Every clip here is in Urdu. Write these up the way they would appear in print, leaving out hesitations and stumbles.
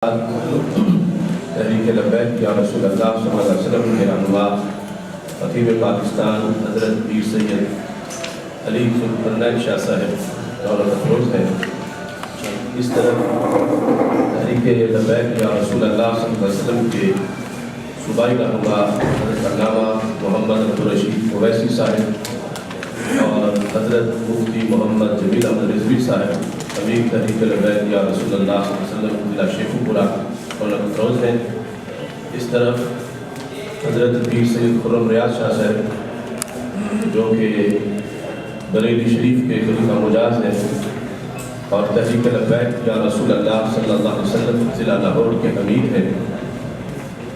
تحریک لبیک یا رسول اللہ صلی اللہ علیہ وسلم کے رہنما خطیب پاکستان حضرت پیر سید علی ذوالقرنین شاہ صاحب دولت افروز ہیں۔ اس طرح تحریک لبیک یا رسول اللہ صلی اللہ علیہ وسلم کے صوبائی رہنما حضرت علامہ محمد عبدالرشید اویسی صاحب اور حضرت مفتی محمد جمیل احمد رضوی صاحب امیر تحریک لبیک یا رسول اللہ صلی اللہ علیہ وسلم ضلع شیخو پورہ دولت افروز ہیں۔ اس طرف حضرت پیر سید خرم ریاض شاہ صاحب جو کہ بریلی شریف کے خلیفہ مجاز ہیں اور تحریک لبیک یا رسول اللہ صلی اللہ علیہ وسلم ضلع لاہور کے امیر ہیں۔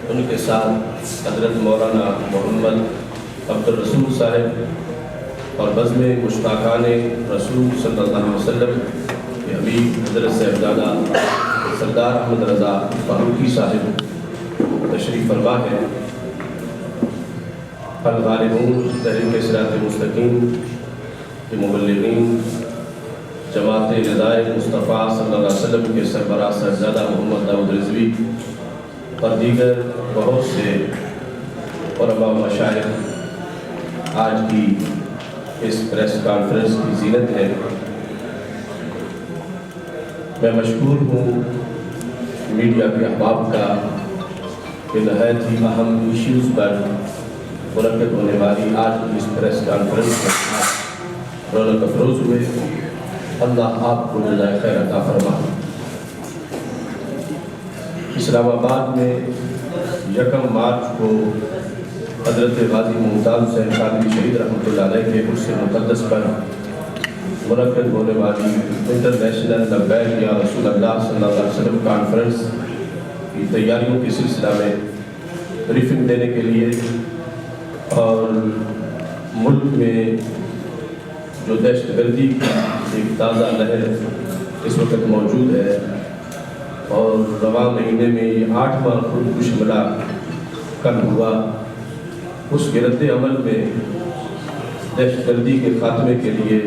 ان کے ساتھ حضرت مولانا محمد عبدالرسول صاحب اور بزم مشتاقان رسول صلی اللہ علیہ وسلم کے امیر حضرت صاحبزادہ سردار احمد رضا فاروقی صاحب تشریف فرما ہے۔ الغالبون تحریک صراط مستقیم کے مبلغین جماعت رضائے مصطفیٰ صلی اللہ علیہ وسلم کے سربراہ صاحبزادہ محمد داؤد رضوی اور دیگر بہت سے علماء و مشائخ آج کی اس پریس کانفرنس کی زینت ہے۔ میں مشکور ہوں میڈیا کے احباب کا کہ نہایت ہی اہم ایشوز پر منعقد ہونے والی آج کی اس پریس کانفرنس میں رونق افروز ہوئے۔ اللہ آپ کو جزائے خیر عطا فرمائے۔ اسلام آباد میں 1 مارچ کو حضرت غازی ممتاز حسین قادری شہید رحمۃ اللہ علیہ کے عرص مقدس پر منعقد ہونے والی انٹرنیشنل لبیک یا رسول اللہ صلی اللہ علیہ وسلم کانفرنس کی تیاریوں کے سلسلہ میں بریفنگ دینے کے لیے اور ملک میں جو دہشت گردی کی ایک تازہ لہر اس وقت موجود ہے اور رواں مہینے میں یہ 8واں خودکش حملہ کل ہوا، اس کے رد عمل میں دہشت گردی کے خاتمے کے لیے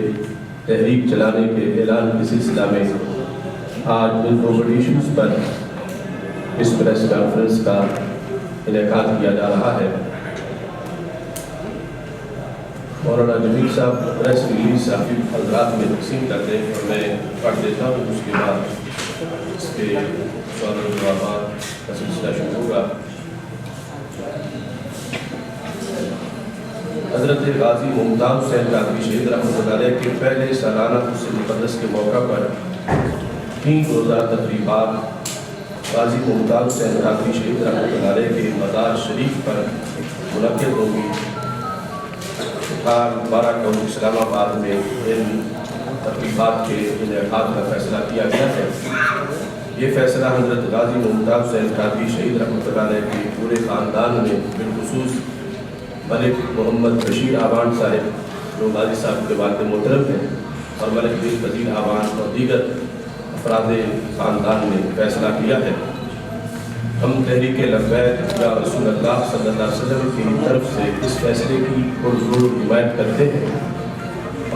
تحریک چلانے کے اعلان کے سلسلہ میں آج ان دو بڑی ایشوز پر اس پریس کانفرنس کا انعقاد کیا جا رہا ہے۔ مولانا جمیل صاحب پریس ریلیز صافی حضرات میں تقسیم کرتے ہیں اور میں پڑھ دیتا ہوں، اس کے بعد اس کے سوال و جوابات کا سلسلہ شروع ہوگا۔ حضرت غازی ممتاز حسین قادری شہید رحمۃ اللہ علیہ کے پہلے سالانہ عرص مقدس کے موقع پر 3 روزہ تقریبات غازی ممتاز حسین قادری شہید رحمۃ اللہ علیہ کے مزار شریف پر منعقد ہوگی۔ 12 کون اسلام آباد میں ان تقریبات کے انعقاد کا فیصلہ کیا گیا ہے۔ یہ فیصلہ حضرت غازی ممتاز حسین قادری شہید رحمۃ اللہ علیہ کے پورے خاندان میں بالخصوص ملک محمد بشیر آوان صاحب جو غازی صاحب کے والد محترم ہیں اور ملک دل وزیر آوان اور دیگر افراد خاندان نے فیصلہ کیا ہے۔ ہم تحریک لبیک یا رسول اللہ صلی اللہ علیہ وسلم کی طرف سے اس فیصلے کی پرزور حمایت کرتے ہیں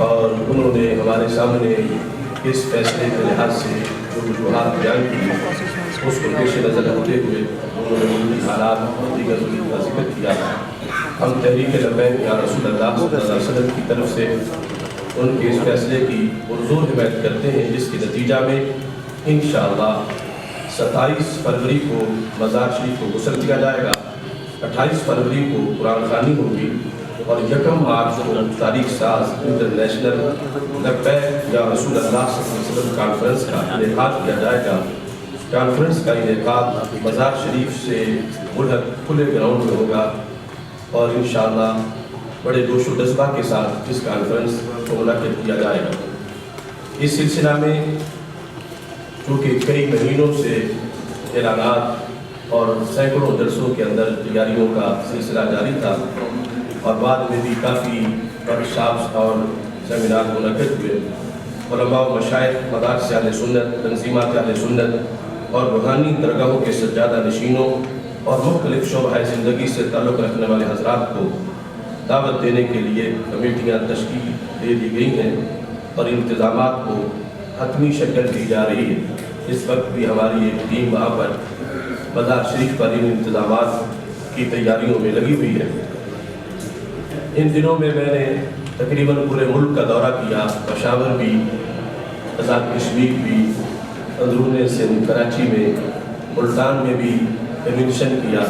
اور انہوں نے ہمارے سامنے اس فیصلے کے لحاظ سے جو وجوہات بیان کی اس کو پیش نظر رکھتے ہوئے انہوں نے ملکی حالات اور دیگر چیزوں کا ذکر کیا۔ ہم تحریک لبیک یا رسول اللہ صلی اللہ علیہ وسلم کی طرف سے ان کے اس فیصلے کی پرزور حمایت کرتے ہیں، جس کے نتیجہ میں انشاءاللہ 27 فروری کو مزار شریف کو غسل کیا جائے گا، 28 فروری کو قرآن خوانی ہوگی اور 1 مارچ کو تاریخ ساز انٹرنیشنل لبیک یا رسول اللہ صلی اللہ علیہ وسلم کانفرنس کا انعقاد کیا جائے گا۔ کانفرنس کا انعقاد مزار شریف سے ملحق کھلے گراؤنڈ میں ہوگا اور انشاءاللہ بڑے جوش و جذبہ کے ساتھ اس کانفرنس کو منعقد کیا جائے گا۔ اس سلسلہ میں چونکہ کئی مہینوں سے اعلانات اور سینکڑوں جلسوں کے اندر تیاریوں کا سلسلہ جاری تھا اور بعد میں بھی کافی ورکشاپس اور سیمینار منعقد ہوئے، علماء و مشائخ، مدارس اہل سنت، تنظیمات اہل سنت اور روحانی درگاہوں کے سجادہ نشینوں اور مختلف شعبۂ زندگی سے تعلق رکھنے والے حضرات کو دعوت دینے کے لیے کمیٹیاں تشکیل دے دی گئی ہیں اور انتظامات کو حتمی شکل دی جا رہی ہے۔ اس وقت بھی ہماری ایک ٹیم وہاں پر مزار شریف پر ان انتظامات کی تیاریوں میں لگی ہوئی ہے۔ ان دنوں میں نے تقریباً پورے ملک کا دورہ کیا، پشاور بھی، آزاد کشمیر بھی، اندرون سندھ کراچی میں، ملتان میں بھی ایڈمیشن کیا،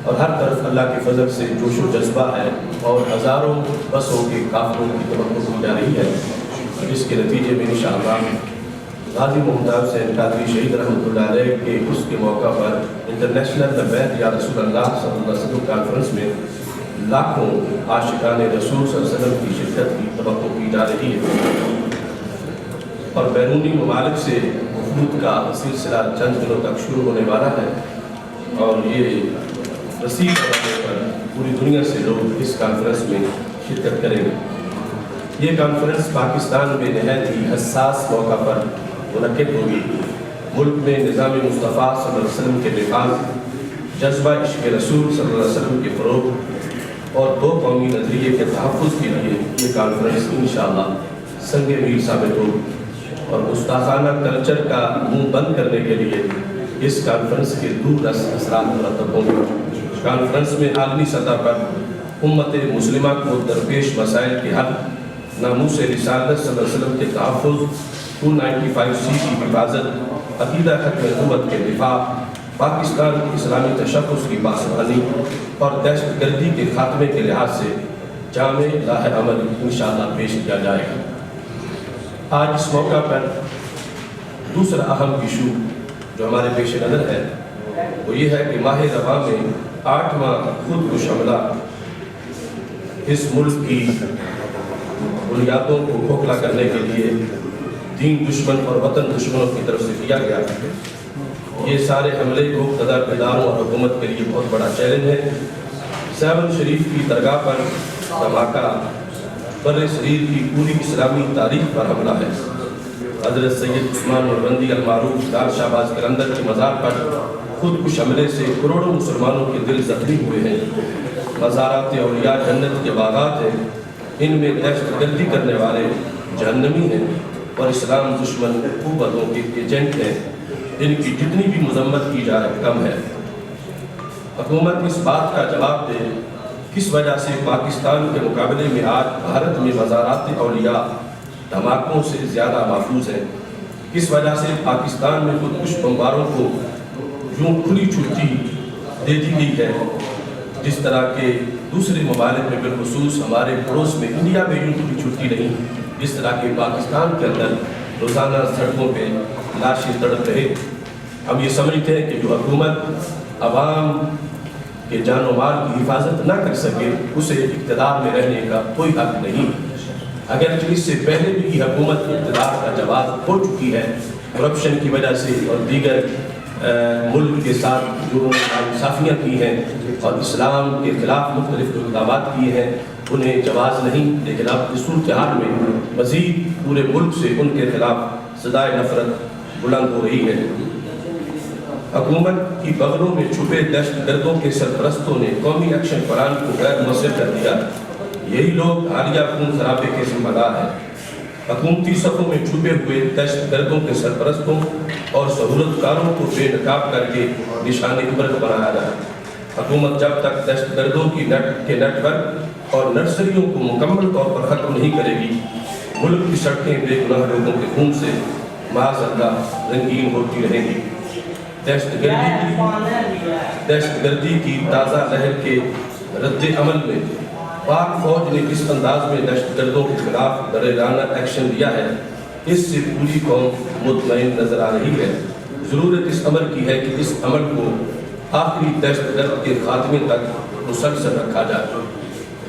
اور ہر طرف اللہ کے فضل سے جوش و جذبہ ہے اور ہزاروں بسوں کے قافلوں کی توقع کی جا رہی ہے، جس کے نتیجے میں انشاءاللہ غازی ممتاز حسین قادری شہید رحمۃ اللہ علیہ کے اس کے موقع پر انٹرنیشنل لبیک یا رسول اللہ صلی اللہ علیہ وسلم کانفرنس میں لاکھوں عاشقان رسول صلی اللہ علیہ وسلم کی شرکت کی توقع کی جا رہی ہے، اور بیرونی ممالک سے وفود کا سلسلہ چند دنوں تک شروع ہونے والا ہے، اور یہ وسیع پیمانے پر پوری دنیا سے لوگ اس کانفرنس میں شرکت کریں گے۔ یہ کانفرنس پاکستان میں نہایت ہی حساس موقع پر منعقد ہوگی۔ ملک میں نظام مصطفیٰ صلی اللہ علیہ وسلم کے نفاذ، جذبہ عشق رسول صلی اللہ علیہ وسلم کے فروغ اور دو قومی نظریے کے تحفظ کے لیے یہ کانفرنس انشاءاللہ سنگ میل ثابت ہوگی، اور گستاخانہ کلچر کا منہ بند کرنے کے لیے اس کانفرنس کے دور رس اثرات مرتب ہوں گے۔ کانفرنس میں عالمی سطح پر امت مسلمہ کو درپیش مسائل کے حل، ناموس رسالت صلی اللہ علیہ وسلم کے تحفظ، 295C کی حفاظت، عقیدہ ختم نبوت کے دفاع، پاکستان کی اسلامی تشخص کی پاسبانی اور دہشت گردی کے خاتمے کے لحاظ سے جامع راہ عمل انشاءاللہ پیش کیا جائے گا۔ آج اس موقع پر دوسرا اہم ایشو جو ہمارے پیش نظر ہے وہ یہ ہے کہ ماہ رواں میں 8واں خودکش حملہ اس ملک کی بنیادوں کو کھوکھلا کرنے کے لیے دین دشمن اور وطن دشمنوں کی طرف سے کیا گیا۔ یہ سارے حملے کو اقتدار اداروں اور حکومت کے لیے بہت بڑا چیلنج ہے۔ 7 شریف کی درگاہ پر دھماکہ بر صغیر کی پوری اسلامی تاریخ پر حملہ ہے۔ حضرت سید عثمان نوربندی المعروف دار شہباز قلندر کے مزار پر خودکش حملے سے کروڑوں مسلمانوں کے دل زخمی ہوئے ہیں۔ مزارات اولیاء جنت کے باغات ہیں، ان میں دہشت گردی کرنے والے جہنمی ہیں اور اسلام دشمن قوتوں کے ایجنٹ ہیں، ان کی جتنی بھی مذمت کی جائے کم ہے۔ حکومت اس بات کا جواب دے کس وجہ سے پاکستان کے مقابلے میں آج بھارت میں مزارات اولیاء دھماکوں سے زیادہ محفوظ ہیں، کس وجہ سے پاکستان میں خودکش بمباروں کو یوں کھلی چھٹی دے دی گئی ہے، جس طرح کے دوسرے ممالک میں بالخصوص ہمارے پڑوس میں انڈیا میں یوں کھلی چھٹی نہیں، جس طرح کے پاکستان کے اندر روزانہ سڑکوں پہ لاشیں تڑپ رہے۔ ہم یہ سمجھتے ہیں کہ جو حکومت عوام کے جان و مال کی حفاظت نہ کر سکے اسے اقتدار میں رہنے کا کوئی حق نہیں، اگرچہ اس سے پہلے بھی حکومت اقتدار کا جواز ہو چکی ہے، کرپشن کی وجہ سے اور دیگر ملک کے ساتھ جو ناانصافیاں کی ہیں اور اسلام کے خلاف مختلف اقدامات کیے ہیں انہیں جواز نہیں، لیکن اب اس صورتحال میں مزید پورے ملک سے ان کے خلاف صدائے نفرت بلند ہو رہی ہے۔ حکومت کی بغلوں میں چھپے دہشت گردوں کے سرپرستوں نے قومی ایکشن پلان کو غیر مؤثر کر دیا، یہی لوگ حالیہ خون خرابے کے ذمہ دار ہیں۔ حکومتی صفوں میں چھپے ہوئے دہشت گردوں کے سرپرستوں اور سہولت کاروں کو بے نقاب کر کے نشان عبرت بنایا جائے۔ حکومت جب تک دہشت گردوں کی نیٹ ورک اور نرسریوں کو مکمل طور پر ختم نہیں کرے گی، ملک کی سڑکیں بے گناہ لوگوں کے خون سے معاذ اللہ رنگین ہوتی رہیں گی۔ دہشت گردی کی تازہ لہر کے رد عمل میں پاک فوج نے کس انداز میں دہشت گردوں کے خلاف درانہ ایکشن لیا ہے، اس سے پوری قوم مطمئن نظر آ رہی ہے۔ ضرورت اس عمل کی ہے کہ اس عمل کو آخری دہشت گرد کے خاتمے تک مسلسل رکھا جائے۔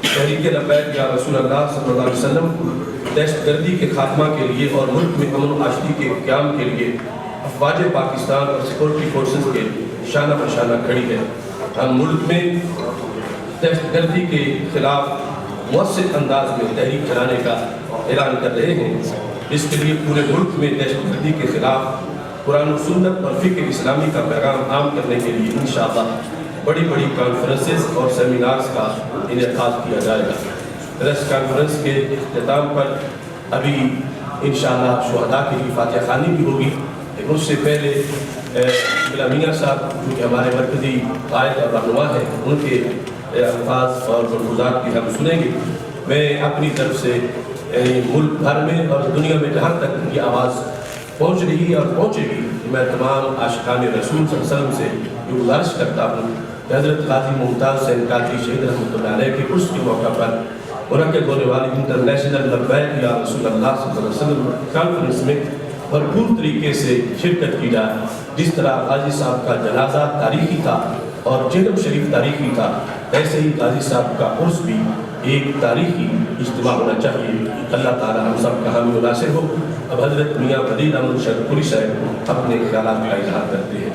تحریک لبیک یا رسول اللہ صلی اللہ علیہ وسلم دہشت گردی کے خاتمہ کے لیے اور ملک میں امن و آشتی کے قیام کے لیے افواج پاکستان اور سیکورٹی فورسز کے شانہ بشانہ کھڑی ہے۔ ہم ملک میں دہشت گردی کے خلاف مؤثر انداز میں تحریک چلانے کا اعلان کر رہے ہیں۔ اس کے لیے پورے ملک میں دہشت گردی کے خلاف قرآن و سنت اور فکر اسلامی کا پیغام عام کرنے کے لیے انشاءاللہ بڑی بڑی کانفرنسز اور سیمینارز کا انعقاد کیا جائے گا۔ پریس کانفرنس کے اختتام پر ابھی انشاءاللہ شہداء کی فاتحہ خوانی بھی ہوگی، مجھ سے پہلے ملا میاں صاحب جو کہ ہمارے مرکزی قائد اور رہنما ہیں، ان کے الفاظ اور ملحوظات بھی ہم سنیں گے۔ میں اپنی طرف سے ملک بھر میں اور دنیا میں جہاں تک یہ آواز پہنچ رہی ہے اور پہنچے گی، میں تمام عاشقان رسول صلی اللہ علیہ وسلم سے یہ گزارش کرتا ہوں کہ حضرت غازی ممتاز حسین قادری شہید رحمۃ اللہ علیہ کے عرس کے موقع پر منعقد ہونے والی انٹرنیشنل لبیک یا رسول اللہ صلی اللہ علیہ وسلم کانفرنس میں بھرپور طریقے سے شرکت کی جائے۔ جس طرح غازی صاحب کا جنازہ تاریخی تھا اور جنم شریف تاریخی تھا، ایسے ہی غازی صاحب کا عرس بھی ایک تاریخی اجتماع ہونا چاہیے۔ اللہ تعالی ہم سب کا حامی و ناصر ہو۔ اب حضرت میاں فرید احمد شرقپوری صاحب اپنے خیالات کا اظہار کرتے ہیں۔